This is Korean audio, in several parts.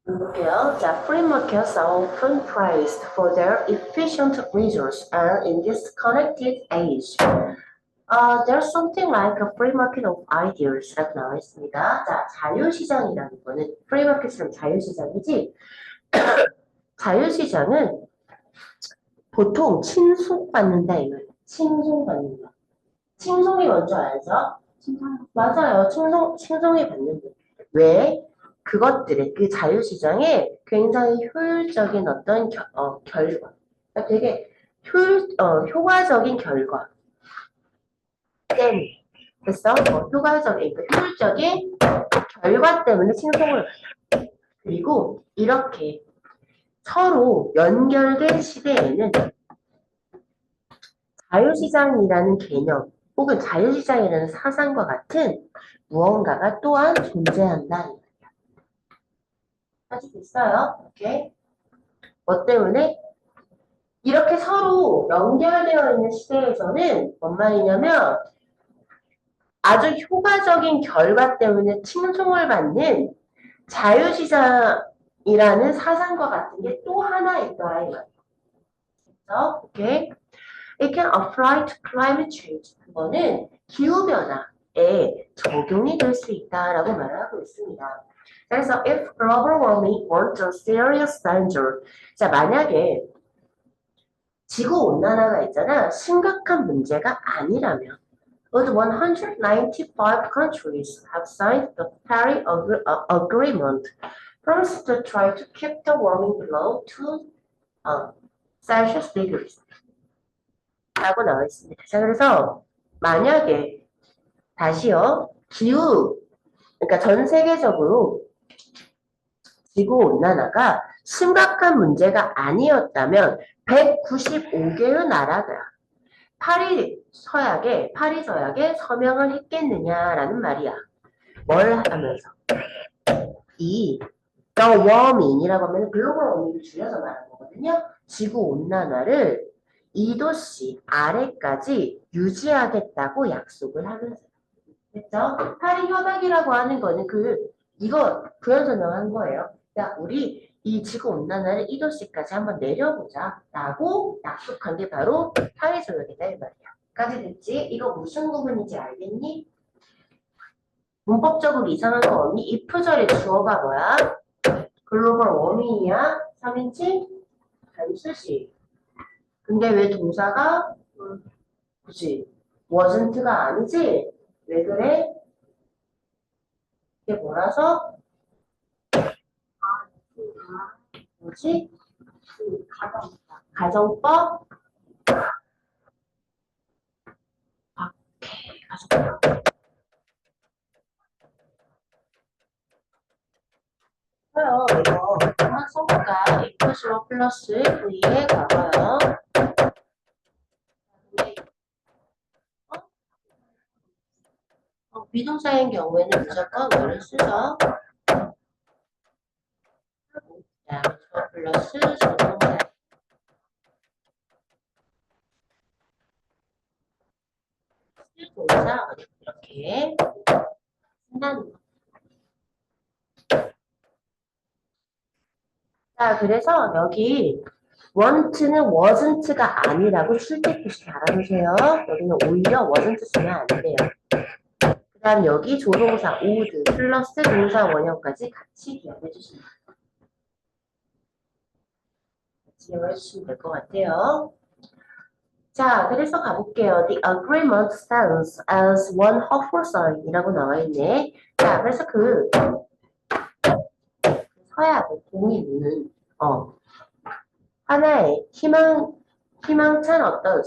볼게요. 자, free markets are often praised for their efficient results, and in this connected age, there's something like a free market of ideas라고 나와 있습니다. 자, 자유시장이라는 거는 free market은 자유시장이지. 자유시장은 보통 칭송받는다 이 말이에요. 칭송받는다. 칭송이 뭔지 알죠? 맞아요. 칭송이 받는다. 왜? 그것들의 그 자유시장에 굉장히 효율적인 어떤 결과, 그러니까 되게 효과적인 결과 때문에, 그래서 효과적인, 그러니까 효율적인 결과 때문에 칭송을 받아요. 그리고 이렇게 서로 연결된 시대에는 자유시장이라는 개념 혹은 자유시장이라는 사상과 같은 무언가가 또한 존재한다. 할 수 있어요. 오케이. 뭐 때문에? 이렇게 서로 연결되어 있는 시대에서는 뭔 말이냐면 아주 효과적인 결과 때문에 칭송을 받는 자유시장이라는 사상과 같은 게 또 하나 있더라 이 말이에요. 그래서 오케이. It can apply to climate change. 그거는 기후변화에 적용이 될 수 있다라고 말을 하고 있습니다. 그래서 if global warming weren't a serious danger. 자, 만약에 지구온난화가 있잖아. 심각한 문제가 아니라면 would 195 countries have signed the Paris Agreement promised to try to keep the warming below 2 Celsius degrees 라고 나와 있습니다. 자, 그래서 만약에 다시요. 그러니까 전 세계적으로 지구온난화가 심각한 문제가 아니었다면 195개의 나라가 파리 서약에 서명을 했겠느냐라는 말이야. 뭘 하면서? 이 the warming이라고 하면 글로벌 워밍을 줄여서 말하는 거거든요. 지구온난화를 2도씨 아래까지 유지하겠다고 약속을 하면서. 됐죠? 파리 협약이라고 하는 거는 이거 부연설명한 거예요. 야, 우리 이 지구 온난화를 2도씨까지 한번 내려보자 라고 약속한 게 바로 파리 조약이다 이 말이야. 까지 됐지? 이거 무슨 부분인지 알겠니? 문법적으로 이상한 거 없니? if절의 주어가 뭐야? 글로벌 워밍이야? 3인칭? 단수시. 근데 왜 동사가 그치? wasn't가 아니지? 왜 그래? 이게 뭐라서? 뭐지? 가정법? 오케이, 가정법. 그래요, 이거. 한번 써볼까? if 플러스 v에 가봐요. 비동사인 경우에는 무조건 뭐를 쓰죠? 그다음에 주어 플러스 조동사. 동사 이렇게 쓴다는 거. 자, 그래서 여기 want는 wasn't가 아니라고 출제표시 달아주세요. 여기는 오히려 wasn't 쓰면 안 돼요. 그 다음 여기 조동사 would 플러스 동사 원형까지 같이 기억해 주시면 기억해 주시면 될 것 같아요. 자, 그래서 가볼게요. The agreement stands as one hopeful sign이라고 나와 있네. 자, 그래서 서약의 동의문은 하나의 희망찬 어떤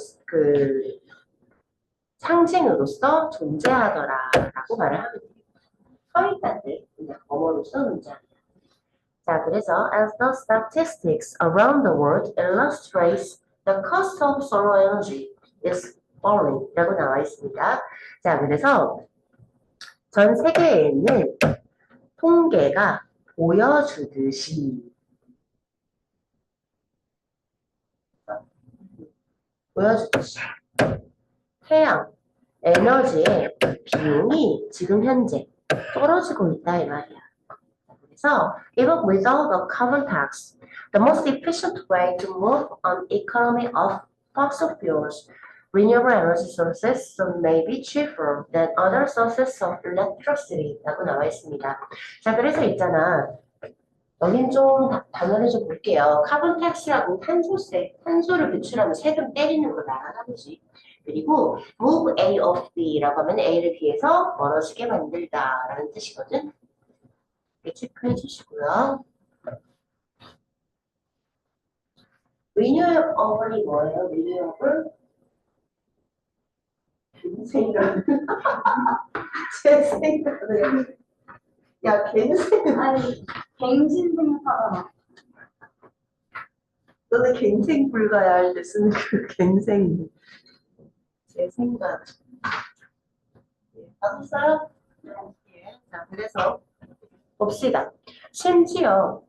상징으로서 존재하더라라고 말을 하면 돼요. 서있다들 그냥 어머로서 존재한다. 자, 그래서 as the statistics around the world illustrates the cost of solar energy is falling 라고 나와 있습니다. 자, 그래서 전 세계에 있는 통계가 보여주듯이 태양 에너지의 비용이 지금 현재 떨어지고 있다 이 말이야. 그래서 even without a carbon tax, the most efficient way to move an economy of fossil fuels, renewable energy sources may be cheaper than other sources of electricity 라고 나와 있습니다. 자, 그래서 있잖아. 여긴 좀 단어를 좀 볼게요. 카본 텍스라고 탄소세, 탄소를 배출하면 세금 때리는 걸 말하는 거지. 그리고 move A of B라고 하면 A를 B에서 멀어지게 만들다라는 뜻이거든. 이렇게 체크해 주시고요. renewa블이 뭐예요? renewable? 생각. 제 생각을. 야, 갱생. 아니, 갱신 생각하잖아. 너는 갱생 불가야 할 때 쓰는 그 갱생. 제 생각. 받았어요? 예. 자, 그래서 봅시다. 심지어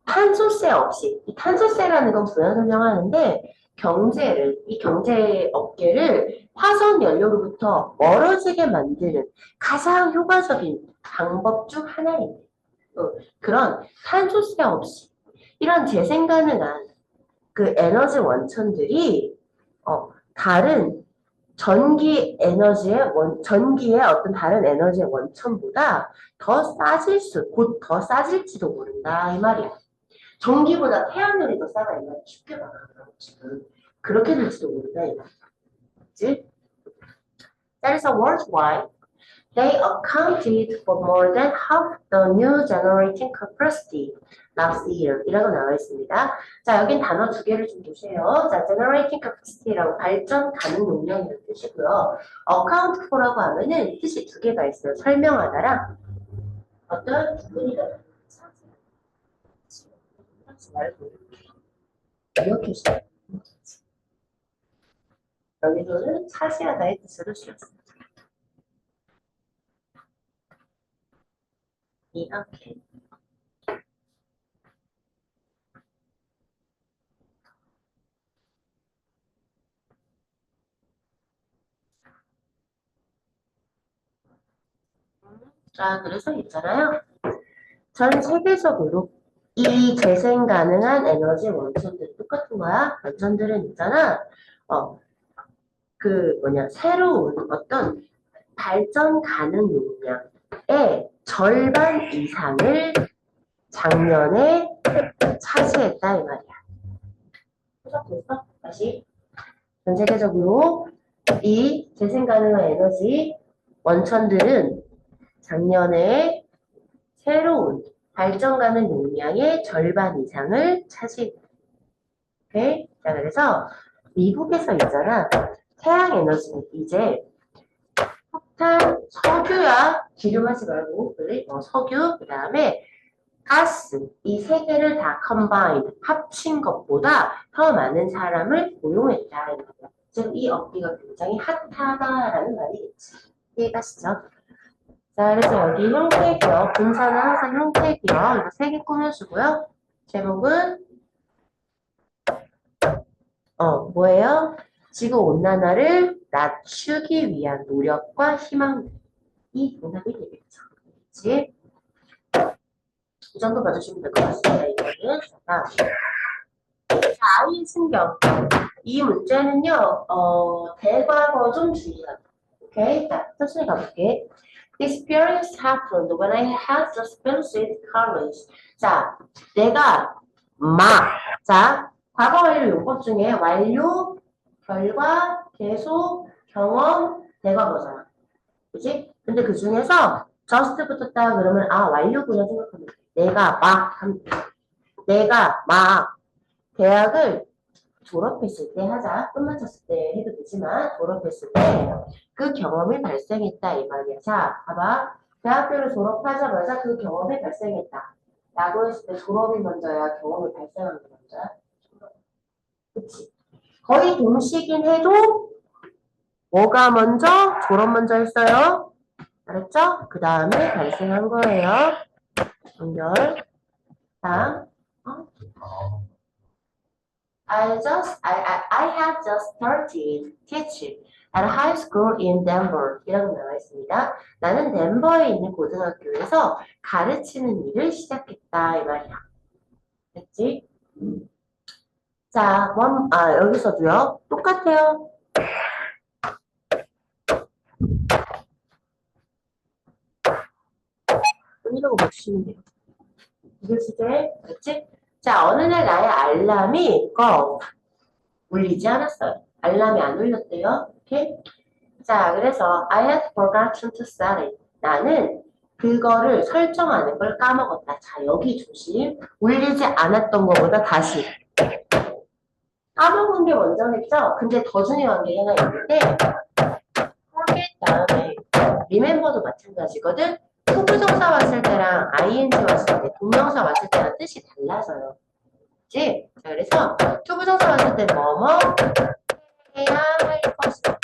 탄소세 없이, 이 탄소세라는 건 부연 설명하는데 경제를, 이 경제 업계를 화석 연료로부터 멀어지게 만드는 가장 효과적인 방법 중 하나입니다. 그런 탄소세 없이 이런 재생 가능한 그 에너지 원천들이 다른 전기의 어떤 다른 에너지의 원천보다 곧 더 싸질지도 모른다 이 말이야. 전기보다 태양열이 더 싸다 이 말이야. 쉽게 말하면 지금 그렇게 될지도 모른다 이 말이야. 그치? That is a worldwide. They accounted for more than half the new generating capacity last year 이라고 나와 있습니다. 자, 여긴 단어 두 개를 좀 보세요. 자, generating capacity라고 발전 가능 용량이라는 뜻이고요. account for라고 하면은 뜻이 두 개가 있어요. 설명하다랑 어떤 부분이다. 하지 말고 이렇게 써요. 여기서는 차지하다의 뜻으로 쓰였습니다. 이렇게. 자, 그래서 있잖아요. 전 세계적으로 이 재생 가능한 에너지 원천들 똑같은 거야. 원천들은 있잖아. 새로운 어떤 발전 가능 용량의 절반 이상을 작년에 차지했다 이 말이야. 해석됐어? 다시. 전 세계적으로 이 재생 가능한 에너지 원천들은 작년에 새로운 발전 가능 용량의 절반 이상을 차지했다. 오케이? 자, 그래서 미국에서 있잖아. 태양 에너지는 이제 석탄, 석유야. 기름 하지 말고, 그래? 석유, 그 다음에 가스. 이 세 개를 다 합친 것보다 더 많은 사람을 고용했다. 즉, 이 업계가 굉장히 핫하다라는 말이겠지. 이해가시죠? 자, 그래서 여기 형태기업, 분사는 항상 형태기업, 이거 세 개 꾸며주고요. 제목은, 뭐예요? 지구온난화를 낮추기 위한 노력과 희망. 이 정답이 되겠죠. 그렇지? 이 정도 봐주시면 될 것 같습니다. 이거는. 자, 아이의 신경. 이 문제는요, 대과거 좀 주의하라. 오케이? 자, 천천히 가볼게. This experience happened when I had just finished college. 자, 내가 자, 과거 완료 용법 중에 완료, 결과, 계속, 경험, 대과거잖아. 그치? 근데 그 중에서 just 붙었다 그러면 완료구나 생각하면 돼. 내가 막 대학을 졸업했을 때 하자. 끝마쳤을 때 해도 되지만 졸업했을 때 그 경험이 발생했다 이 말이야. 자, 봐봐. 대학교를 졸업하자마자 그 경험이 발생했다. 라고 했을 때 졸업이 먼저야, 경험이 발생하는 게 먼저야? 그치? 거의 동시긴 해도 뭐가 먼저? 졸업 먼저 했어요. 알았죠? 그 다음에 발생한 거예요. 연결. 다음. I have just started teaching. at a high school in Denver 이라고 나와 있습니다. 나는 덴버에 있는 고등학교에서 가르치는 일을 시작했다 이 말이야. 됐지? 자, 여기서도요. 똑같아요. 이라고 맞추시면 돼요. 이게 주제, 그렇지? 자, 어느 날 나의 알람이 울리지 않았어요. 알람이 안 울렸대요. 이렇게. 자, 그래서 I had forgotten to set it. 나는 그거를 설정하는 걸 까먹었다. 자, 여기 조심. 울리지 않았던 것보다 다시. 까먹은 게 먼저겠죠? 근데 더 중요한 게 하나 있는데 forget 다음에 remember도 마찬가지거든. 투부정사 왔을 때랑 ing 왔을 때, 동명사 왔을 때랑 뜻이 달라져요. 그치? 자, 그래서 투부정사 왔을 때 뭐뭐 해야 할 것이다.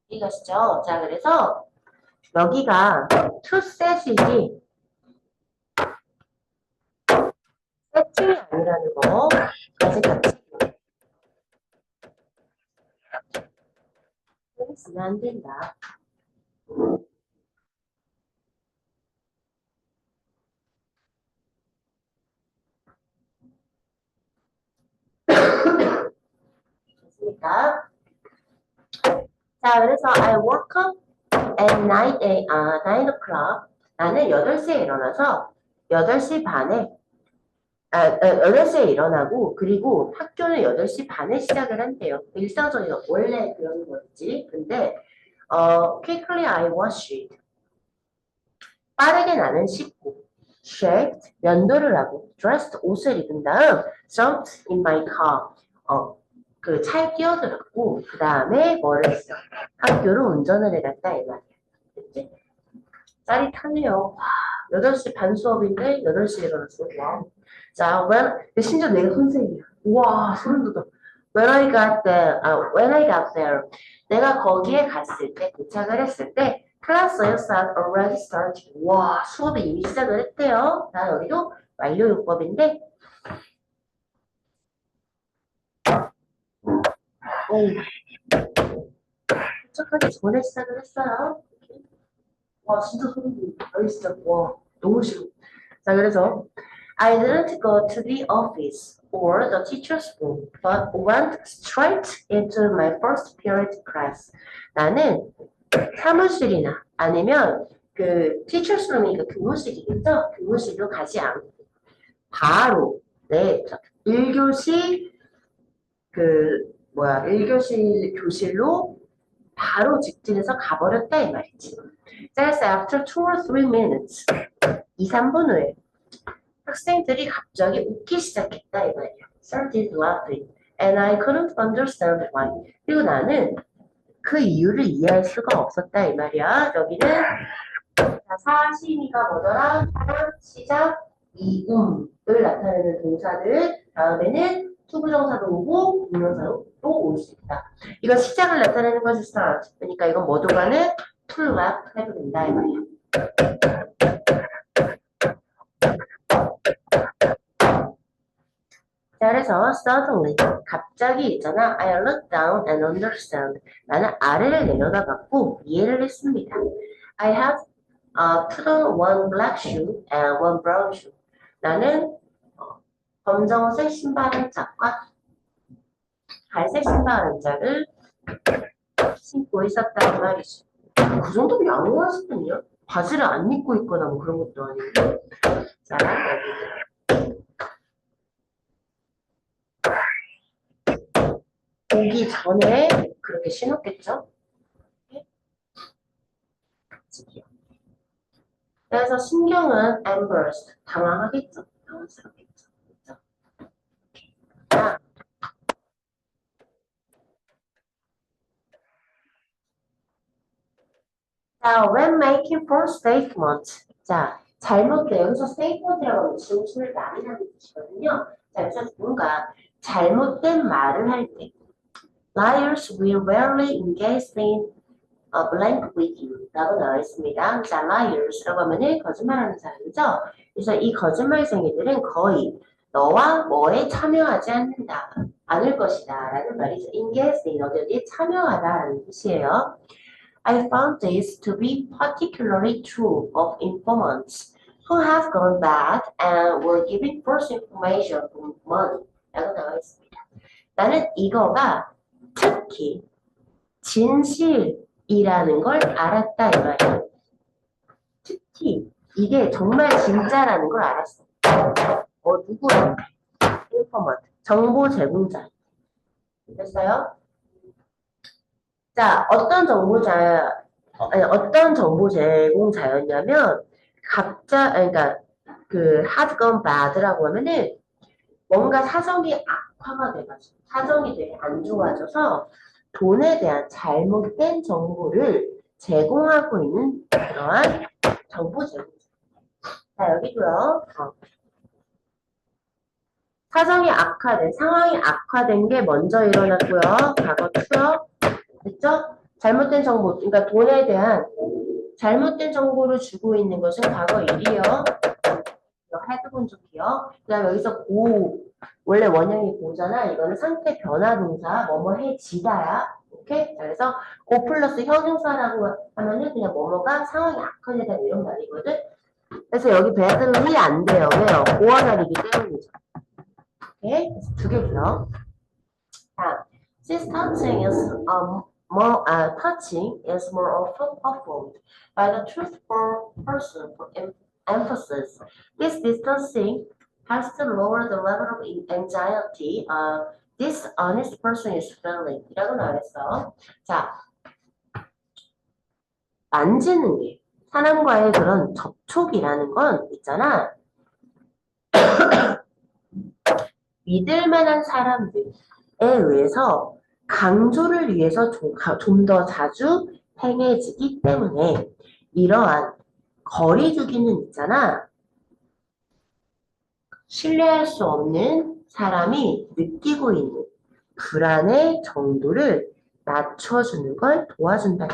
이것이죠. 자, 그래서 여기가 to set이지 세팅이 아니라는 거 아직 같이 쓰면 안 된다. 됐습니까? 자, 그래서 I woke up at 9 o'clock. 나는 8시에 일어나서 8시 반에 8시에 일어나고 그리고 학교는 8시 반에 시작을 한대요. 일상적인 원래 그런 거였지. 근데 quickly I washed. 빠르게 나는 씻고 shaved 면도를 하고 dressed 옷을 입은 다음 jumped in my car. 그 차에 뛰어들었고 그 다음에 뭐를 했어? 학교로 운전을 해갔다 이 말이야. 그치? 짜릿하네요. 8시 반 수업인데 8시에 일어났어. 와. 자, 심지어 내가 선생님이야. 와, 소름 돋아. When I got there. 내가 거기에 갔을 때, 도착을 했을 때, class had already started. 와, 수업이 이미 시작을 했대요. 자, 여기도 완료요법인데, 도착하기 전에 시작을 했어요. 와, 진짜 소름 돋아. 아니, 진짜, 와, 너무 싫어. 자, 그래서, I didn't go to the office or the teacher's room, but went straight into my first period class. 나는 사무실이나 아니면 그 teacher's room이니까 교무실이겠죠? 교무실로 가지 않고 바로 1교시 1교시 교실로 바로 직진해서 가버렸다 이 말이지. Just after 2 or 3 minutes, 2, 3분 후에 학생들이 갑자기 웃기 시작했다 이 말이야. Started laughing, and I couldn't understand why. 그리고 나는 그 이유를 이해할 수가 없었다 이 말이야. 여기는 사심이가 뭐더라? 시작, 이음을 나타내는 동사들. 다음에는 투부정사도 오고 동명사도 올 수 있다. 이거 시작을 나타내는 것이 start. 그러니까 이건 뭐도가는 to laugh 해도 된다 이 말이야. 자, 그래서 suddenly 갑자기 있잖아. I looked down and understand. 나는 아래를 내려다봤고 이해를 했습니다. I had put on one black shoe and one brown shoe. 나는 검정색 신발 한 짝과 갈색 신발 한 짝을 신고 있었다는 말이죠. 그 정도면 양호하시군요. 바지를 안 입고 있거나 뭐 그런 것도 아니고. 자, 여기. 오기 전에 그렇게 신었겠죠? 그래서 신경은 embarrassed, 당황하겠죠? 당황스럽겠죠? 그렇죠? 자, when making false statement. 자, 잘못된, 여기서 statement이라고 하면 진술을 말이라는 뜻이거든요. 자, 그래서 뭔가 잘못된 말을 할 때, Liars will rarely engage in a blank with you 라고 나와 있습니다. 자, liars라고 하면은 거짓말하는 사람이죠. 그래서 이 거짓말쟁이들은 거의 너와 뭐에 참여하지 않을 것이다 라는 말이죠. engage in 어디에 참여하다라는 뜻이에요. I found this to be particularly true of informants who have gone bad and were giving false information for money 라고 나와 있습니다. 나는 이거가 특히 진실이라는 걸 알았다 이 말이야. 특히 이게 정말 진짜라는 걸 알았어. 누구야? 인포먼트, 정보 제공자. 됐어요? 자, 어떤 정보 제공자였냐면 그러니까 그 have gone bad라고 하면은 뭔가 사정이 악화가 돼가지고 사정이 되게 안 좋아져서 돈에 대한 잘못된 정보를 제공하고 있는 그러한 정보 제공자. 자, 여기도요. 상황이 악화된 게 먼저 일어났고요. 과거 투요. 됐죠? 잘못된 정보, 그러니까 돈에 대한 잘못된 정보를 주고 있는 것은 과거 일이요. 해두분 좋기요. 그 다음에 여기서 원래 원형이 고잖아. 이거는 상태 변화 동사, 뭐뭐 해지다야. 오케이? 자, 그래서 고 플러스 형용사라고 하면은 그냥 뭐뭐가 상황이 악화되다 이런 말이거든. 그래서 여기 badly 안 돼요. 왜요? 고원어리기 때문이죠. 오케이? 그래서 두 개고요. 자, since touching is more often performed by the truthful person for emphasis. This distancing has to lower the level of anxiety this honest person is feeling. 이라고 나왔어. 자, 만지는 게 사람과의 그런 접촉이라는 건 있잖아. 믿을 만한 사람들에 의해서 강조를 위해서 좀 더 자주 행해지기 때문에 이러한 거리두기는 있잖아. 신뢰할 수 없는 사람이 느끼고 있는 불안의 정도를 낮춰주는 걸 도와준다.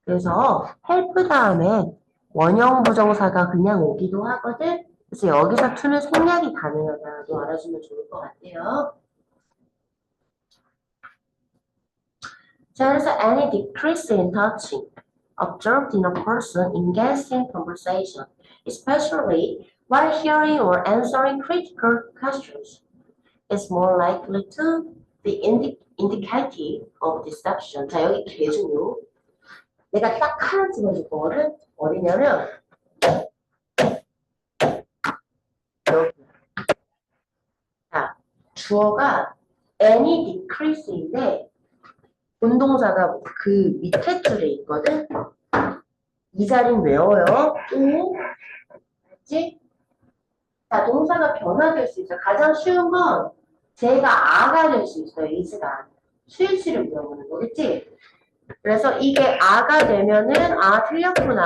그래서 help 다음에 원형 부정사가 그냥 오기도 하거든. 그래서 여기서 to는 생략이 가능하다고 알아주면 좋을 것 같아요. 자, 그래서 any decrease in touching observed in a person engaged in conversation, especially while hearing or answering critical questions, is more likely to be indicative of deception. 자, 여기 개중요. 내가 딱 하나 집어줄 거거든. 어디냐면 여기. 자, 주어가 any decrease인데 운동사가 그 밑에 줄에 있거든. 이 자리는 외워요. 또, 알지? 자, 동사가 변화될 수 있어요. 가장 쉬운 건 제가 아가 될 수 있어요. 이즈가. 스위치를 물어보는 거겠지? 그래서 이게 아가 되면은 틀렸구나.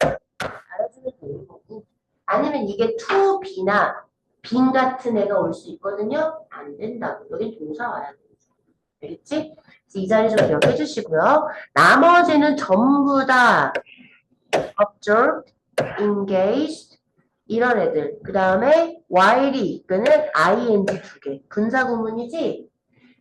알아주면 되는 거고. 아니면 이게 to be나 빈 같은 애가 올 수 있거든요. 안 된다고. 여긴 동사 와야 돼. 알겠지? 이 자리 좀 기억해 주시고요. 나머지는 전부 다 observed, engaged 이런 애들. 그 다음에 while이 이끄는 ing 두 개. 분사구문이지?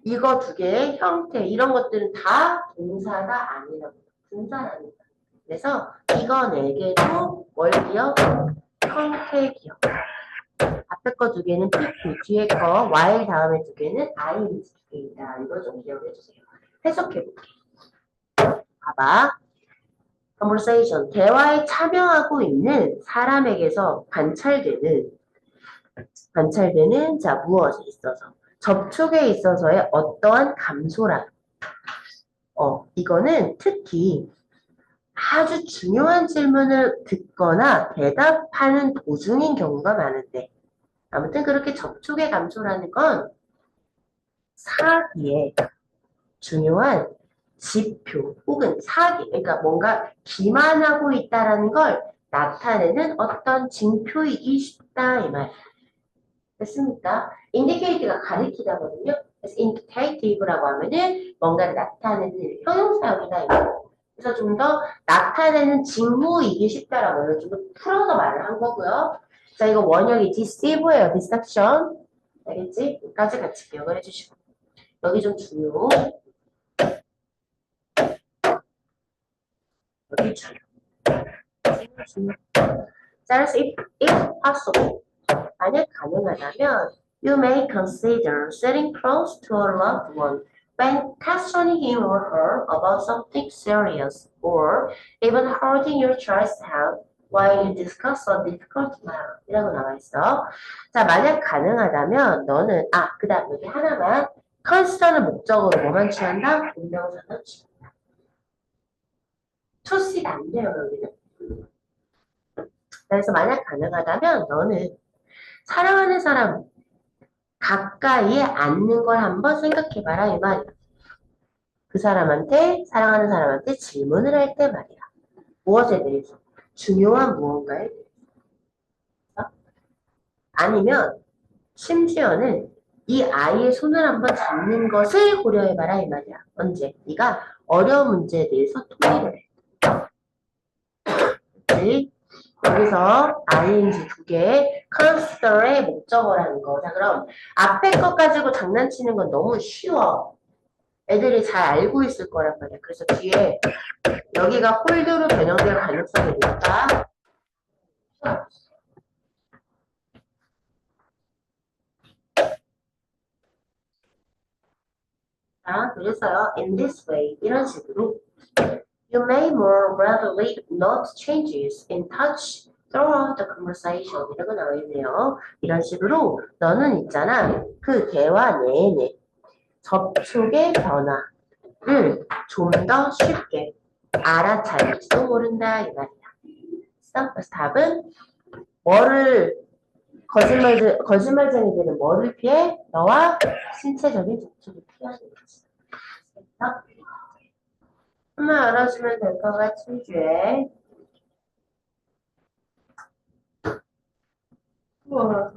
이거 두 개의 형태 이런 것들은 다 동사가 아니라고. 분사랍니다. 그래서 이거 네 개도 뭘 기억? 형태 기억. 앞에 거 두 개는 PP, 뒤에 거 while 다음에 두 개는 ing 두 개이다. 이거 좀 기억해 주세요. 해석해볼게. 봐봐. conversation, 대화에 참여하고 있는 사람에게서 관찰되는 자, 무엇에 있어서 접촉에 있어서의 어떠한 감소랑 이거는 특히 아주 중요한 질문을 듣거나 대답하는 도중인 경우가 많은데 아무튼 그렇게 접촉의 감소라는 건 사기의 중요한 지표 혹은 사기, 그러니까 뭔가 기만하고 있다라는 걸 나타내는 어떤 징표이기 쉽다 이 말. 됐습니까? indicate가 가리키다거든요. indicative라고 하면은 뭔가를 나타내는 형용사형이다 이거. 그래서 좀 더 나타내는 징후이기 쉽다라고 해서 좀 더 풀어서 말을 한 거고요. 자, 이거 원형이 deceive예요. deception. 알겠지? 여기까지 같이 기억을 해주시고. 여기 좀 중요. 여기 중요. 자, 그래서 if possible. 만약 가능하다면 you may consider sitting close to a loved one when questioning him or her about something serious or even holding your child's hand while you discuss a difficult matter 이라고 나와 있어. 자, 만약 가능하다면 너는 그 다음 여기 하나만 consider는 목적으로 뭐만 취한다? 운명사만 취한다. 투시가 안 돼요, 여기는. 그래서 만약 가능하다면 너는 사랑하는 사람 가까이에 앉는 걸 한번 생각해봐라 이 말이야. 그 사람한테 사랑하는 사람한테 질문을 할 때 말이야. 무엇에 대해서? 중요한 무언가에 대해서? 아니면 심지어는 이 아이의 손을 한번 잡는 것을 고려해봐라 이 말이야. 언제? 네가 어려운 문제에 대해서 토의를 해. 그치? 여기서 ing 두 개, consider의 목적어라는 거. 자, 그럼 앞에 것 가지고 장난치는 건 너무 쉬워. 애들이 잘 알고 있을 거란 말이야. 그래서 뒤에 여기가 홀드로 변형될 가능성이 높다. 자, 그래서요. In this way, 이런 식으로 You may more readily note changes in touch throughout the conversation. 이라고 나와 있네요. 이런 식으로 너는 있잖아. 그 대화 내내 접촉의 변화를 좀 더 쉽게 알아차릴지도 모른다. 이 말이야. 그래서 답은 뭐를 거짓말쟁이들은 뭐를 피해? 너와 신체적인 접촉을 피하는 거지. 한번 알아주면 될 것 같은 주에. 우와.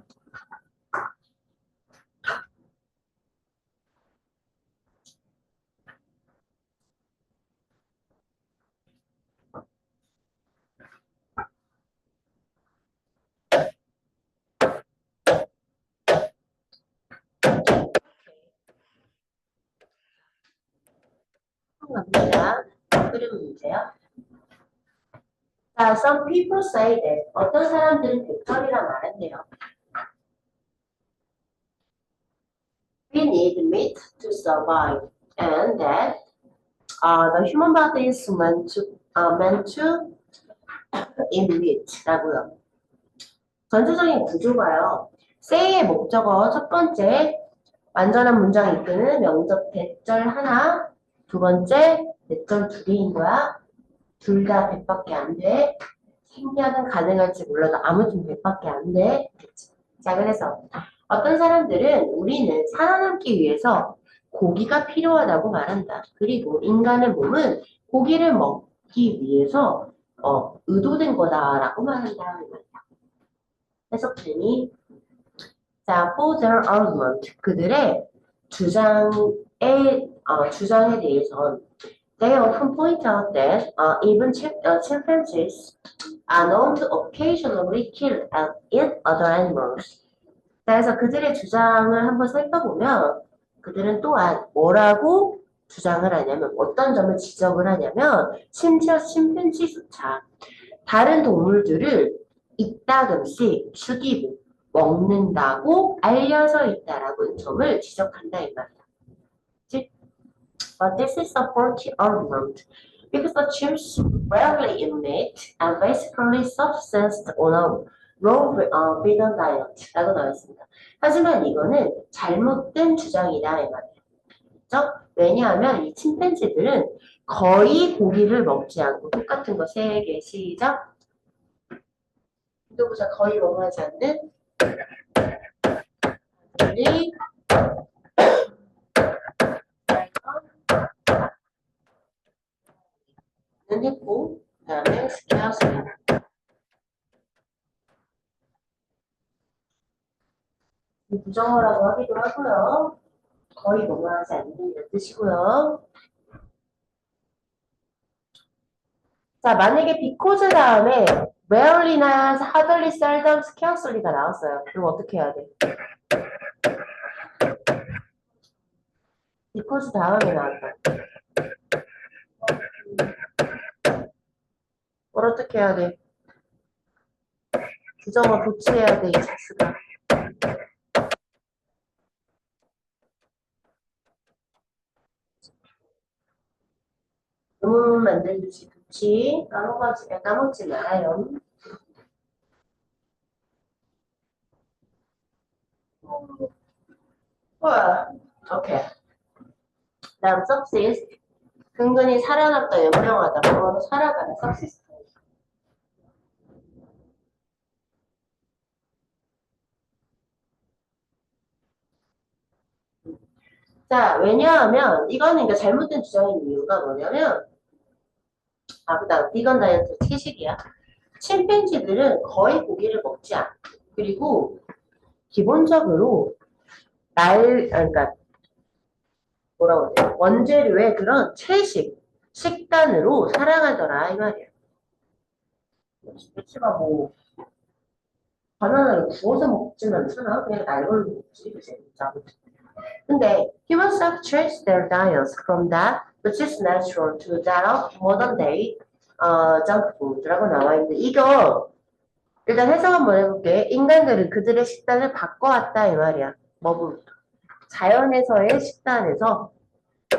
갑니다. 그림 문제요. 자, some people say that 어떤 사람들은 백설이라 말한대요. We need meat to survive, and that the human body is meant to eat meat라고요. 전체적인 구조가요. say의 목적어 첫 번째 완전한 문장 이끄는 명적 대절 하나, 두 번째 대절 두 개인 거야. 둘 다 100밖에 안 돼. 생략은 가능할지 몰라도 아무튼 100밖에 안 돼. 자, 그래서 어떤 사람들은 우리는 살아남기 위해서 고기가 필요하다고 말한다. 그리고 인간의 몸은 고기를 먹기 위해서 의도된 거다라고 말한다. 해석되니? 자, for their argument. 그들의 주장에 대해선 They often point out that even chimpanzees are known to occasionally kill and eat other animals. 그래서 그들의 주장을 한번 살펴보면 그들은 또한 뭐라고 주장을 하냐면 어떤 점을 지적을 하냐면 심지어 침팬지조차 다른 동물들을 이따금씩 죽이고 먹는다고 알려져 있다라고 점을 지적한다 이 말이야. But this is a faulty argument because the chimps rarely eat meat and basically subsist on a raw vegan diet 라고 나와 있습니다. 하지만 이거는 잘못된 주장이다 이 말이에요. 그렇죠? 왜냐하면 이 침팬지들은 거의 고기를 먹지 않고 똑같은 거 3개 시작 또 보자 거의 먹어하지 않는 우리 는 했고 그 다음에 스퀘어스입니다. 부정어라고 하기도 하고요. 거의 농락하지 않는 이런 뜻이고요. 자, 만약에 because 다음에 rarely나 hardly, seldom, scarcely가 나왔어요. 그럼 어떻게 해야 돼? because 다음에 나왔다. 뭘 어떻게 해야 돼? 규정을 도치해야 돼, 이 자스가. 만들듯이 도치. 까먹지 말아요. 우와, 오케이. 다음, subsist. 근근히 살아남다, 연명하다. 뭐로 살아가는 subsist. 자, 왜냐하면, 이거는 그러니까 잘못된 주장인 이유가 뭐냐면, 그다음, 비건 다이어트 채식이야. 침팬지들은 거의 고기를 먹지 않아. 그리고, 기본적으로, 그러니까, 뭐라고 해야 돼? 원재료의 그런 채식, 식단으로 살아가더라, 이 말이야. 배추가 뭐, 바나나를 구워서 먹진 않잖아. 그냥 날걸로 먹지, 그치? 근데 humans have changed their diets from that which is natural to that of modern day junk food라고 나와 있는데 이거 일단 해석 한번 해볼게. 인간들은 그들의 식단을 바꿔왔다 이 말이야. 뭐부터? 자연에서의 식단에서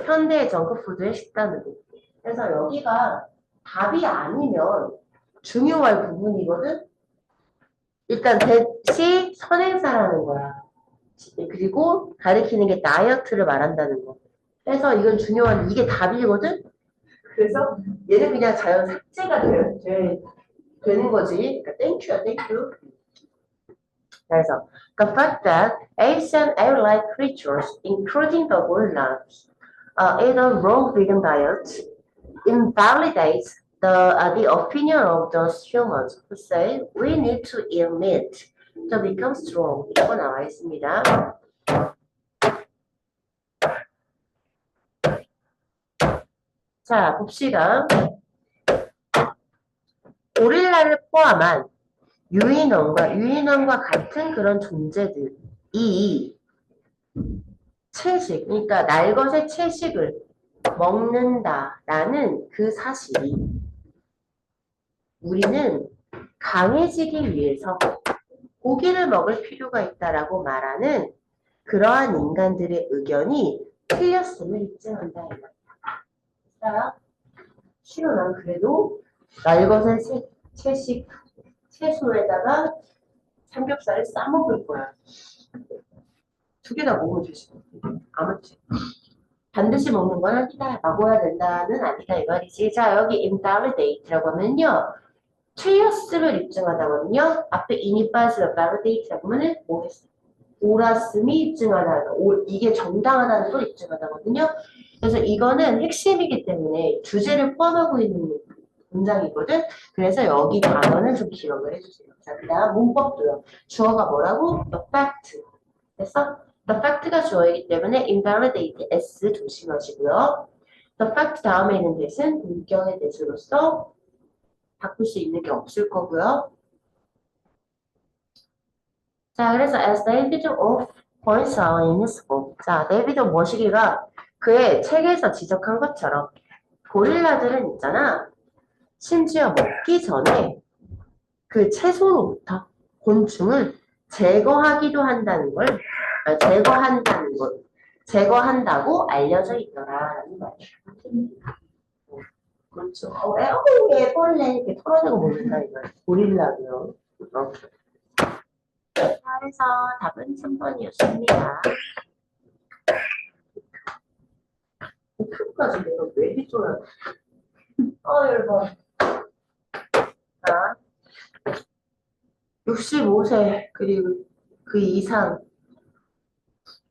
현대의 정크푸드의 식단으로. 그래서 여기가 답이 아니면 중요할 부분이거든. 일단 대시 선행사라는 거야. 그리고 가리키는 게 다이어트를 말한다는 거. 그래서 이건 중요한 이게 답이거든. 그래서 얘는 그냥 자연 삭제가 되는 거지. 그러니까 땡큐야 땡큐. 그래서 the fact that apes and ape-like creatures, including the gorillas, eat a raw vegan diet invalidates the opinion of those humans who say we need to eat meat to become strong. 이라고 나와 있습니다. 자, 봅시다. 고릴라를 포함한 유인원과 같은 그런 존재들이 채식, 그러니까 날것의 채식을 먹는다라는 그 사실이 우리는 강해지기 위해서 고기를 먹을 필요가 있다라고 말하는 그러한 인간들의 의견이 틀렸음을 입증한다. 자, 싫어, 난 그래도 날것의 채식 채소에다가 삼겹살을 싸 먹을 거야. 두 개 다 먹으면 되지. 아무튼 반드시 먹는 건 아니다. 먹어야 된다는 아니다 이 말이지. 자, 여기 invalidate라고 하면요. 틀렸음을 입증하다거든요. 앞에 invalid, validate라고 하면은 뭐겠어? 옳았음이 입증하다. 이게 정당하다는 걸 입증하다거든요. 그래서 이거는 핵심이기 때문에 주제를 포함하고 있는 문장이거든. 그래서 여기 단어는 좀 기억을 해주세요. 자, 그다음 문법도요. 주어가 뭐라고? The fact. 됐어? The fact가 주어이기 때문에 invalidate s 조심하시고요. The fact 다음에 있는 대신 문격의 대수로서 바꿀 수 있는 게 없을 거고요. 자, 그래서 as David of points out in his book. 자, 데이비드 머시기가 그의 책에서 지적한 것처럼 고릴라들은 있잖아. 심지어 먹기 전에 그 채소로부터 곤충을 제거하기도 한다는 걸, 제거한다고 알려져 있더라라는 말이야. 그렇죠. 애기 벌레 이렇게 털어내고 먹는다 이거. 고릴라고요. 그래서 답은 3번이었습니다. 표까지 내가 왜 뒤돌아? 열번. 자, 65세 그리고 그 이상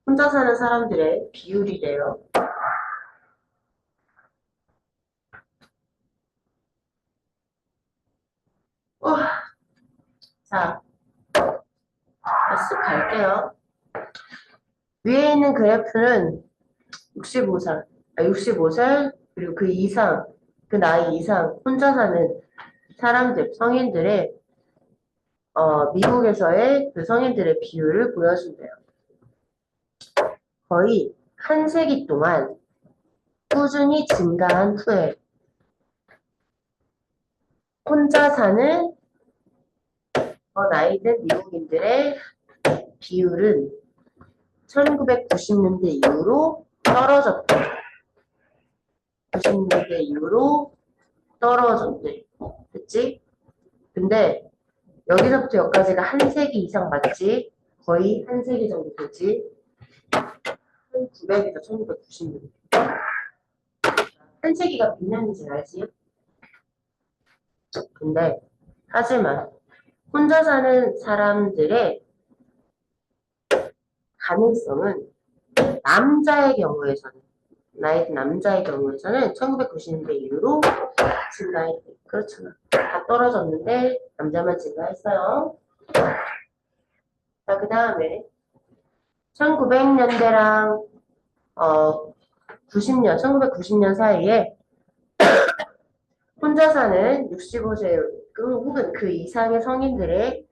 혼자 사는 사람들의 비율이래요. 자, 쓱 갈게요. 위에 있는 그래프는 65살, 65살, 그리고 그 이상, 그 나이 이상 혼자 사는 사람들, 성인들의, 미국에서의 그 성인들의 비율을 보여준대요. 거의 한 세기 동안 꾸준히 증가한 후에 혼자 사는 나이 든 미국인들의 비율은 1990년대 이후로 떨어졌대. 90년대 이후로 떨어졌대. 그치? 근데 여기서부터 여기까지가 한 세기 이상 맞지? 거의 한 세기 정도 되지? 1900에서 1990년. 한 세기가 몇 년인지 알지? 근데 하지만 혼자 사는 사람들의 가능성은 남자의 경우에서는 나이 든 남자의 경우에서는 1990년대 이후로 증가했대. 그렇잖아. 다 떨어졌는데 남자만 증가했어요. 자, 그 다음에 1900년대랑 1990년 사이에 혼자 사는 65세 혹은 그 이상의 성인들의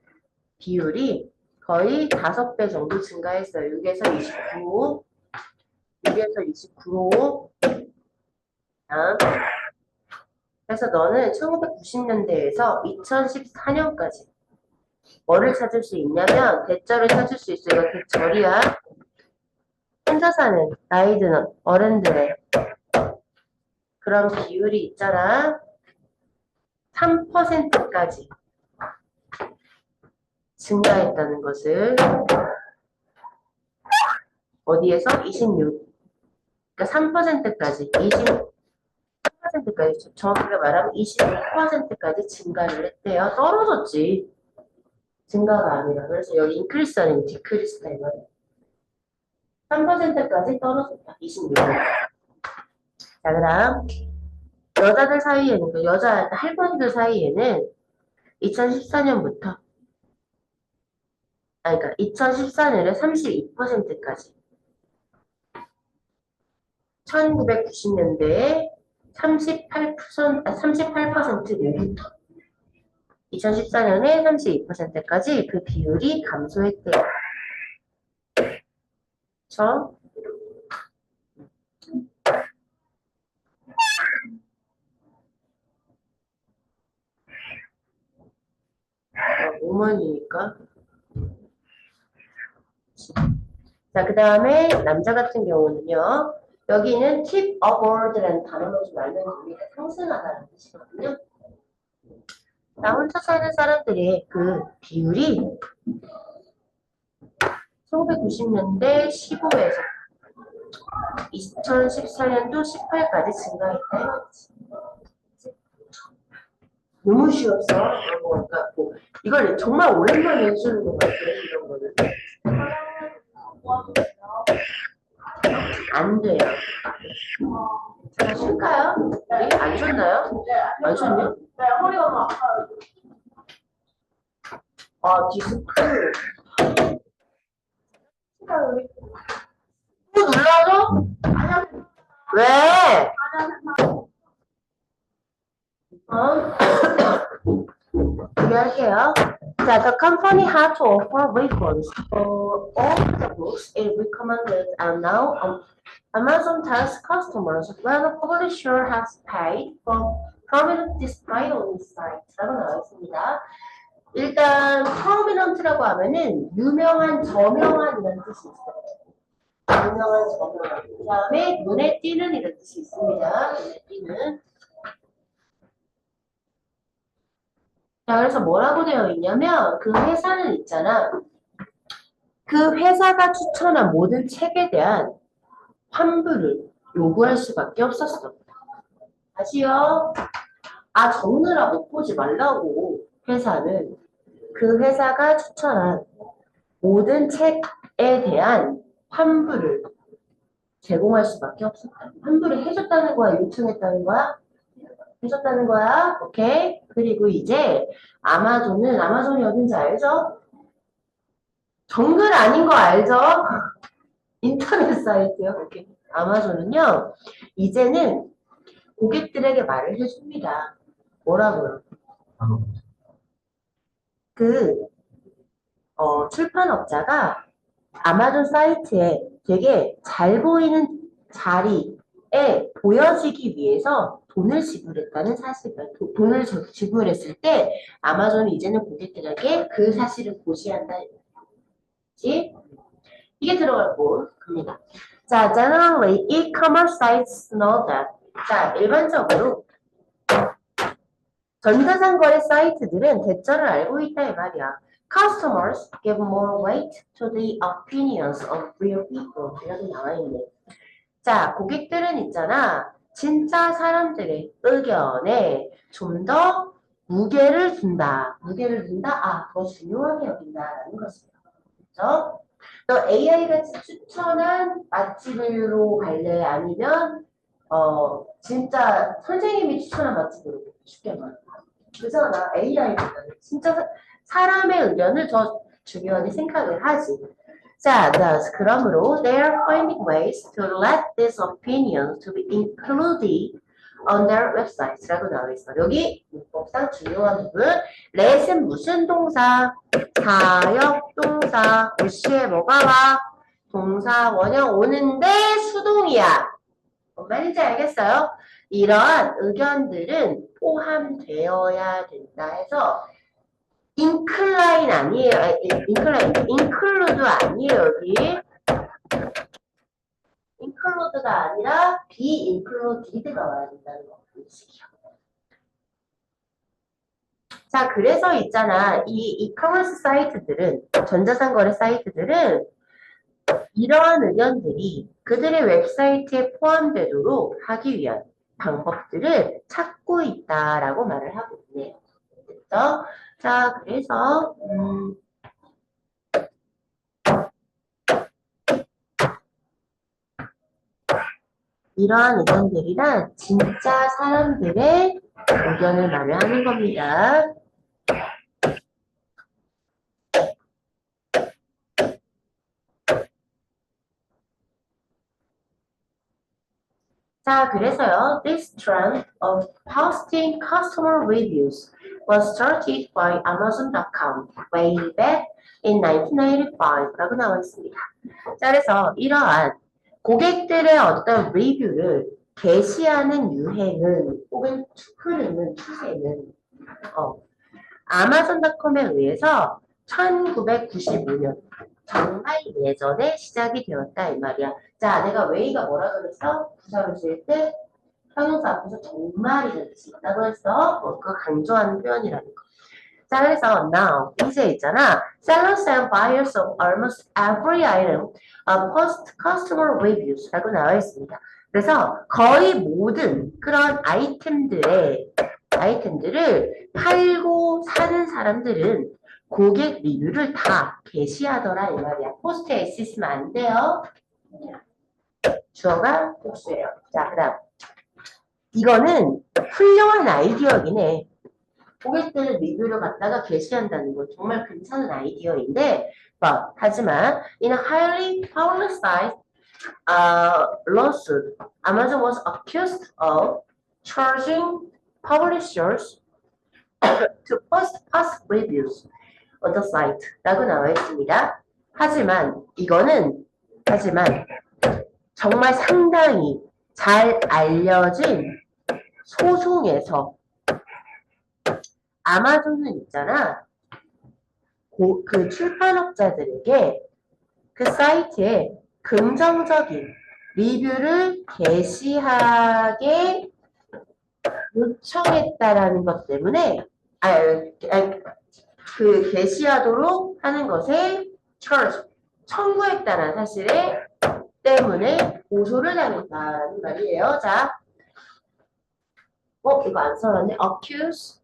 비율이 거의 5배 정도 증가했어요. 6에서 29, 6에서 29. 그래서 너는 1990년대에서 2014년까지 뭐를 찾을 수 있냐면 대절을 찾을 수 있어. 이거 대절이야. 혼자 사는 나이 드는 어른들의 그런 비율이 있잖아. 3%까지 증가했다는 것을 어디에서? 26. 그러니까 3%까지 3%까지 정확하게 말하면 26%까지 증가를 했대요. 떨어졌지. 증가가 아니라. 그래서 여기 인크리스 아니면 디크리스다 이 말이야. 3%까지 떨어졌다. 26. 자, 그 다음 여자들 사이에는 그 여자 할머니들 사이에는 2014년부터 그러니까 2014년에 32%까지 1990년대에 38%부터 2014년에 32%까지 그 비율이 감소했대요. 그쵸? 오만이니까. 자, 그 다음에 남자 같은 경우는요. 여기는 tip aboard라는 단어만 좀 알면 됩니다. 상승하다는 뜻이거든요. 나 혼자 사는 사람들의 그 비율이 1990년대 15에서 2014년도 18까지 증가했다 이거지. 너무 쉬웠어. 그러니까 뭐 이걸 정말 오랜만에 해주는 것 같아. 이런 거는 안 돼요. 제가 쉴까요? 네? 안 쉬었나요? 안 쉬었냐? 네, 허리가 너무 아파요. 디스크. 또 눌러줘? 왜? 준비할게요. 자, the company had to offer refunds for all the books it recommended, and now Amazon tells customers when a publisher has paid for prominent display on its site. 라고 나와있습니다. 일단 prominent라고 하면은 유명한, 저명한이라는 뜻이 있어요. 유명한, 저명한. 그 다음에 눈에 띄는 이라는 뜻이 있습니다. 눈에 띄는. 자, 그래서 뭐라고 되어 있냐면 그 회사는 있잖아. 그 회사가 추천한 모든 책에 대한 환불을 요구할 수밖에 없었어. 다시요. 적느라 못 보지 말라고. 회사는 그 회사가 추천한 모든 책에 대한 환불을 제공할 수밖에 없었다. 환불을 해줬다는 거야? 요청했다는 거야? 해줬다는 거야? 오케이. 그리고 이제 아마존이 어딘지 알죠? 정글 아닌 거 알죠? 인터넷 사이트요. 오케이. 아마존은요, 이제는 고객들에게 말을 해줍니다. 뭐라고요? 그, 출판업자가 아마존 사이트에 되게 잘 보이는 자리에 보여지기 위해서 돈을 지불했다는 사실을, 돈을 지불했을 때 아마존이 이제는 고객들에게 그 사실을 고시한다. 지 이게 들어가고 갑니다. 자, generally e-commerce sites know that. 자, 일반적으로 전자상거래 사이트들은 대처를 알고 있다 이 말이야. Customers give more weight to the opinions of real people. 이렇게 나와 있네. 자, 고객들은 있잖아. 진짜 사람들의 의견에 좀 더 무게를 둔다. 무게를 둔다? 아, 더 중요하게 여긴다라는 것이죠. 그렇죠? 또 AI같이 추천한 맛집으로 갈래? 아니면 진짜 선생님이 추천한 맛집으로 쉽게 말해. 그잖아. AI보다는 진짜 사람의 의견을 더 중요하게 생각을 하지. 자, thus, 그러므로 they are finding ways to let these opinions to be included on their websites라고 나와 있어. 여기 문법상 중요한 부분. let은 무슨 동사? 사역동사. 무시에 뭐가 와? 동사 원형 오는데 수동이야. 뭔 말인지 알겠어요? 이러한 의견들은 포함되어야 된다 해서 incline 아니에요. incline, include 아니에요. 여기 include가 아니라 be included가 와야 된다는 거. 자, 그래서 있잖아. 이 이커머스 사이트들은, 전자상거래 사이트들은 이러한 의견들이 그들의 웹사이트에 포함되도록 하기 위한 방법들을 찾고 있다라고 말을 하고 있네요. 그렇죠? 자, 그래서 이러한 의견들이란 진짜 사람들의 의견을 말을 하는 겁니다. 자, 그래서요, this trend of posting customer reviews was started by Amazon.com way back in 1995라고 나와 있습니다. 자, 그래서 이러한 고객들의 어떤 리뷰를 게시하는 유행은 혹은 흐름은 추세는 아마존닷컴에 의해서 1995년 정말 예전에 시작이 되었다 이 말이야. 자, 내가 웨이가 뭐라 그랬어? 부사를 쓸 때 형용사 앞에서 정말이라는 뜻이 있다고 했어. 그거 강조하는 표현이라는 거. 자, 그래서 now 이제 있잖아. Sellers and buyers of almost every item post customer reviews라고 나와 있습니다. 그래서 거의 모든 그런 아이템들을 팔고 사는 사람들은 고객 리뷰를 다 게시하더라 이 말이야. 포스트에 쓰시면 안 돼요. 주어가 복수예요. 자, 그다음 이거는 훌륭한 아이디어이긴 해. 고객들 리뷰를 갖다가 게시한다는 건 정말 괜찮은 아이디어인데, 하지만 in a highly publicized lawsuit, Amazon was accused of charging publishers to post past reviews on the site라고 나와 있습니다. 하지만 정말 상당히 잘 알려진 소송에서 아마존은 있잖아. 그 출판업자들에게 그 사이트에 긍정적인 리뷰를 게시하게 요청했다라는 것 때문에 그 게시하도록 하는 것에 청구했다는 사실에 때문에 고소를 당했다는 말이에요. 자, 이거 안 써놨네. accuse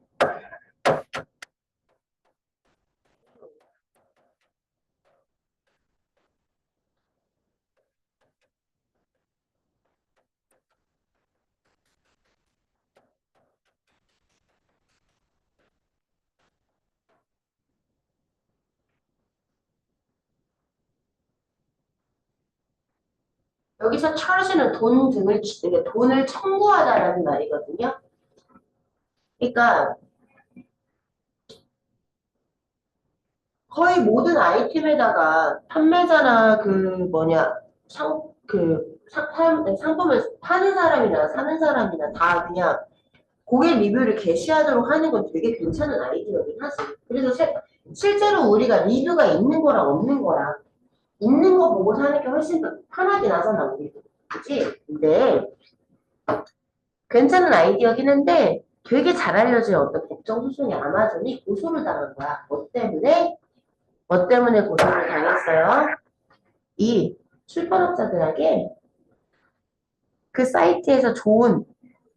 여기서 charge는 돈을 청구하다라는 말이거든요. 그러니까 거의 모든 아이템에다가 판매자나 상품을 파는 사람이나 사는 사람이나 다 그냥 고객 리뷰를 게시하도록 하는 건 되게 괜찮은 아이디어긴 하지. 그래서 실제로 우리가 리뷰가 있는 거랑 없는 거랑 있는 거 보고 사는 게 훨씬 더 편하긴 하잖아, 우리도. 그치? 근데 괜찮은 아이디어긴 한데 되게 잘 알려진 어떤 법정 소송에 아마존이 고소를 당한 거야. 뭐 때문에? 뭐 때문에 고소를 당했어요? 이 출판업자들에게 그 사이트에서 좋은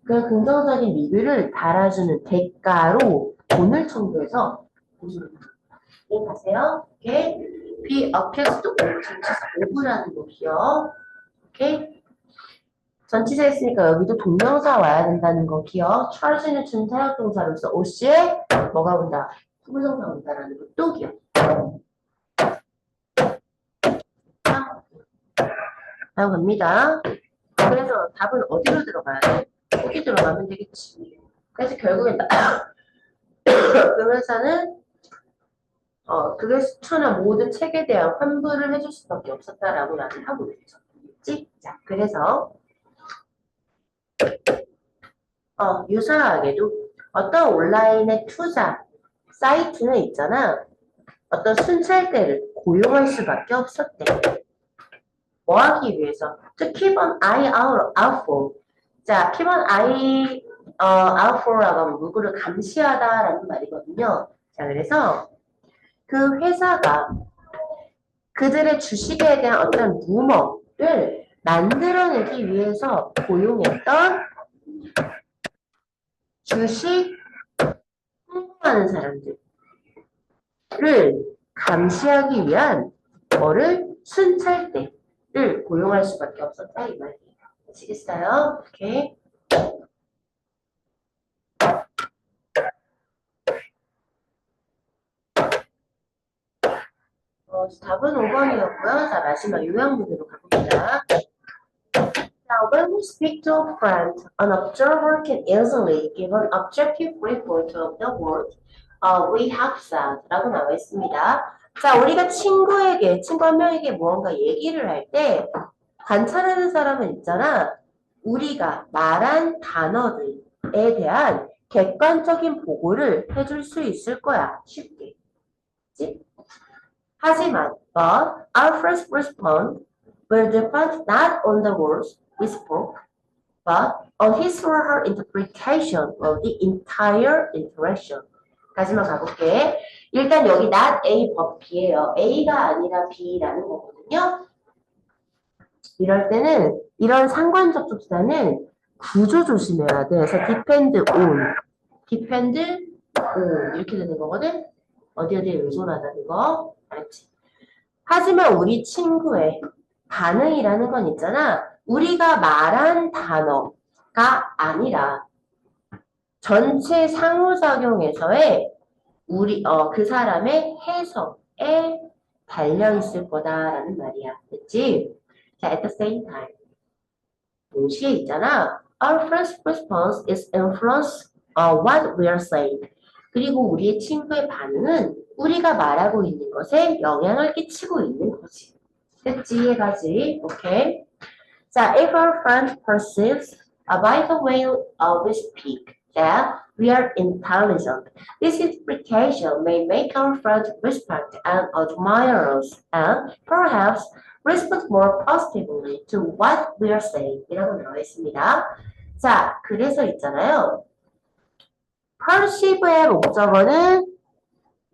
그런 긍정적인 리뷰를 달아주는 대가로 돈을 청구해서 고소를 당한 거야. 이해가세요? 오케이? be accused of 오브라는 거 기억. 오케이? 전치사 있으니까 여기도 동명사 와야 된다는 거 기억. charge는 준 사역동사로서 OC에 뭐가 온다? 부부정사 온다라는 것도 기억. 다음 갑니다. 그래서 답은 어디로 들어가야 돼? 여기 들어가면 되겠지. 그래서 결국엔 그 회사는 그게 수천한 모든 책에 대한 환불을 해줄 수밖에 없었다라고 나는 하고 있죠. 그치? 자, 그래서 유사하게도 어떤 온라인의 투자 사이트는 있잖아. 어떤 순찰대를 고용할 수밖에 없었대. 뭐 하기 위해서? To keep an eye out for. 자, keep an eye out for라고 하면 누구를 감시하다라는 말이거든요. 자, 그래서 그 회사가 그들의 주식에 대한 어떤 루머를 만들어내기 위해서 고용했던 주식 홍보하는 사람들을 감시하기 위한 뭐를 순찰대를 고용할 수밖에 없었다 이 말이에요. 아시겠어요? 오케이. 답은 5번이었고요. 자, 마지막 요약문으로 가봅니다. Now, when we speak to a friend, an observer can easily give an objective report of the world we have said 라고 나와 있습니다. 자, 우리가 친구 한 명에게 무언가 얘기를 할 때 관찰하는 사람은 있잖아. 우리가 말한 단어들에 대한 객관적인 보고를 해줄 수 있을 거야. 쉽게. 그치? 하지만, but our first response will depend not on the words we spoke, but on his or her interpretation of the entire interaction. 다시만 가볼게. 일단 여기 not A but B예요. A가 아니라 B라는 거거든요. 이럴 때는 이런 상관적 접수단은 구조 조심해야 돼. 그래서 depend on 이렇게 되는 거거든. 어디에 의존하다는 거. 알았지? 하지만 우리 친구의 반응이라는 건 있잖아. 우리가 말한 단어가 아니라 전체 상호작용에서의 그 사람의 해석에 달려있을 거다라는 말이야. 됐지? 자, at the same time. 동시에 있잖아. Our first response is influence what we are saying. 그리고 우리의 친구의 반응은 우리가 말하고 있는 것에 영향을 끼치고 있는 거지. 됐지? 이해가지? 오케이. 자, if our friend perceives by the way we speak that we are intelligent, this interpretation may make our friend respect and admire us and perhaps respond more positively to what we are saying 이라고 나와 있습니다. 자, 그래서 있잖아요. perceive의 목적어는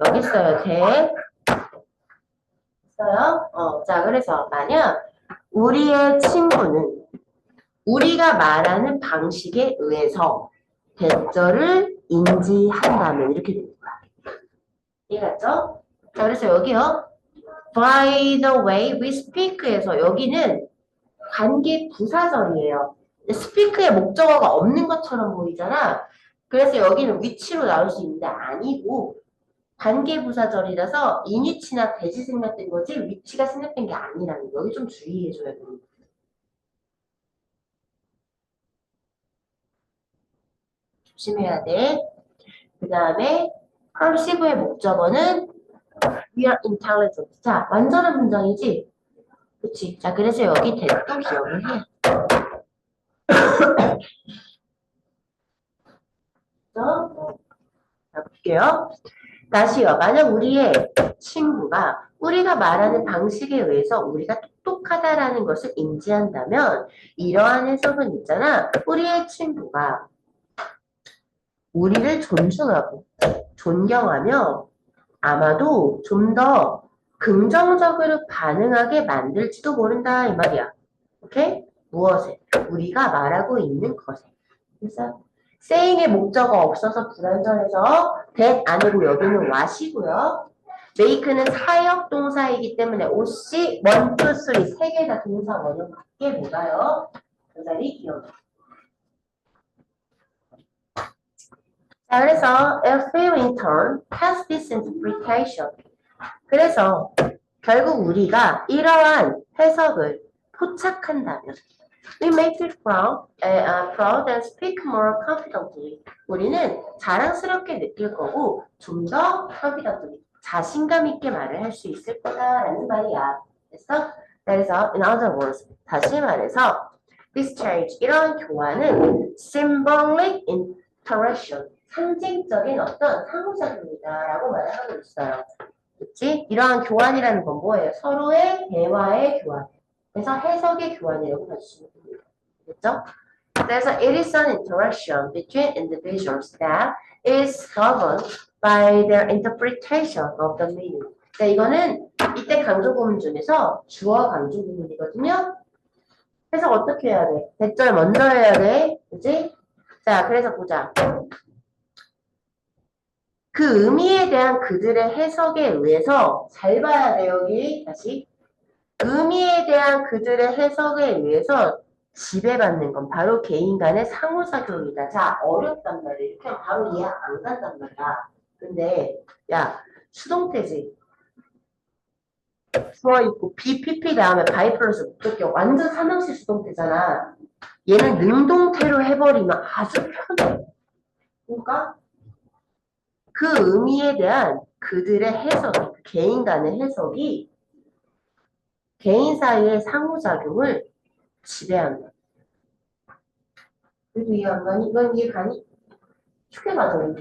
여기 써요. 써요? 자, 그래서 만약 우리의 친구는 우리가 말하는 방식에 의해서 대절을 인지한다면 이렇게 되는 거야. 이해갔죠? 자, 그래서 여기요. By the way we speak에서 여기는 관계 부사절이에요. speak의 목적어가 없는 것처럼 보이잖아. 그래서 여기는 위치로 나올 수 있는데 아니고 관계 부사절이라서 인위치나 대시 생략된 거지 위치가 생략된 게 아니라는 거. 여기 좀 주의해줘야 돼요. 조심해야 돼. 그 다음에 perceive의 목적어는 we are intelligent. 자, 완전한 문장이지? 그치? 자, 그래서 여기 that도 기억을 해. 자, 볼게요. 다시요. 만약 우리의 친구가 우리가 말하는 방식에 의해서 우리가 똑똑하다라는 것을 인지한다면 이러한 해석은 있잖아. 우리의 친구가 우리를 존중하고 존경하며 아마도 좀 더 긍정적으로 반응하게 만들지도 모른다 이 말이야. 오케이? 무엇에? 우리가 말하고 있는 것에. 그래서 saying의 목적어 없어서 불완전해서 that 아니고 여기는 what이고요. make는 사역 동사이기 때문에 OC 1, 2, 3 세 개 다 동사 원형 같게 뭐가요? 그 자리 기억. 자, 그래서 if we in turn has this interpretation. 그래서 결국 우리가 이러한 해석을 포착한다면 we make it proud and speak more confidently. 우리는 자랑스럽게 느낄 거고 좀 더 confidently 자신감 있게 말을 할 수 있을 거다라는 말이야. 됐어? 그래서 in other words 다시 말해서 this change 이런 교환은 symbolic interaction 상징적인 어떤 상호작용이다라고 말을 하고 있어요. 그치? 이러한 교환이라는 건 뭐예요? 서로의 대화의 교환. 그래서 해석의 교환이라고 봐주시면 됩니다. 됐죠? 그래서 it is an interaction between individuals that is governed by their interpretation of the meaning. 자, 이거는 이때 강조 구문 중에서 주어 강조 구문이거든요. 해석 어떻게 해야 돼? 대절 먼저 해야 돼. 그치? 자, 그래서 보자. 그 의미에 대한 그들의 해석에 의해서 잘 봐야 돼 여기 다시 의미에 대한 그들의 해석에 의해서 지배받는 건 바로 개인 간의 상호작용이다. 자 어렵단 말이야. 이렇게 하면 바로 이해 안 간단 말이야. 근데 야 수동태지. 주어 있고 BPP 다음에 바이 플러스 목적격 완전 삼형식 수동태잖아. 얘는 능동태로 해버리면 아주 편해. 그러니까 그 의미에 대한 그들의 해석, 개인 간의 해석이 개인 사이의 상호작용을 지배한다. 그래도 이해 안 가니? 이건 이해 가니? 쉽게 가져.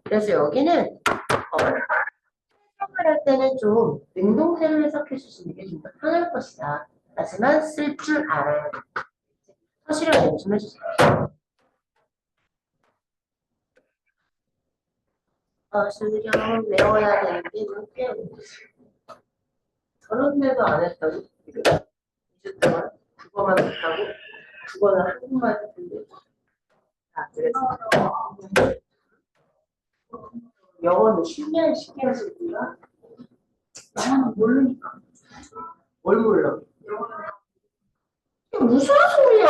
그래서 여기는 해석을 할 때는 좀 능동태로 해석해 주시는 게 좀 더 편할 것이다. 하지만 쓸 줄 알아야 돼. 서술을 좀 해주세요. 수령 외워야 되는데 꽤 저런 데도 안 했다고? 2주 동안 국어만 못하고 국어는 한국말 했는데 그래서 영어는 10년 쉽게 하시는구나. 나는 모르니까. 뭘 몰라? 이게 무슨 소리야?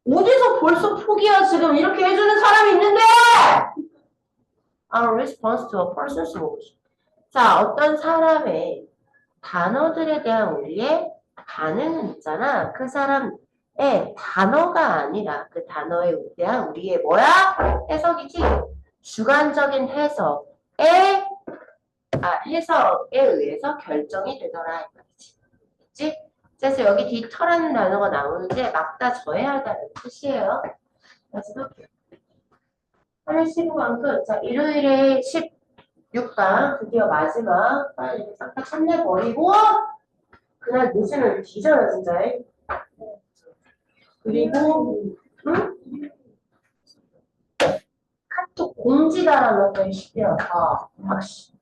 어디서 벌써 포기야 지금 이렇게 해주는 사람이 있는데! Our response to a person's words. 자, 어떤 사람의 단어들에 대한 우리의 반응은 있잖아. 그 사람의 단어가 아니라 그 단어에 대한 우리의 뭐야? 해석이지? 주관적인 해석에 의해서 결정이 되더라 이 말이지. 그치? 그래서 여기 디터라는 단어가 나오는데 막다 져야 한다는 뜻이에요. 그래서 8월 15강 끝. 자, 일요일에 16강 드디어 마지막 빨리 싹 다 끝내버리고 그날 늦으면 뒤져요 진짜. 그리고 응? 카톡 공지 달아놨더니 10대 아, 박씨.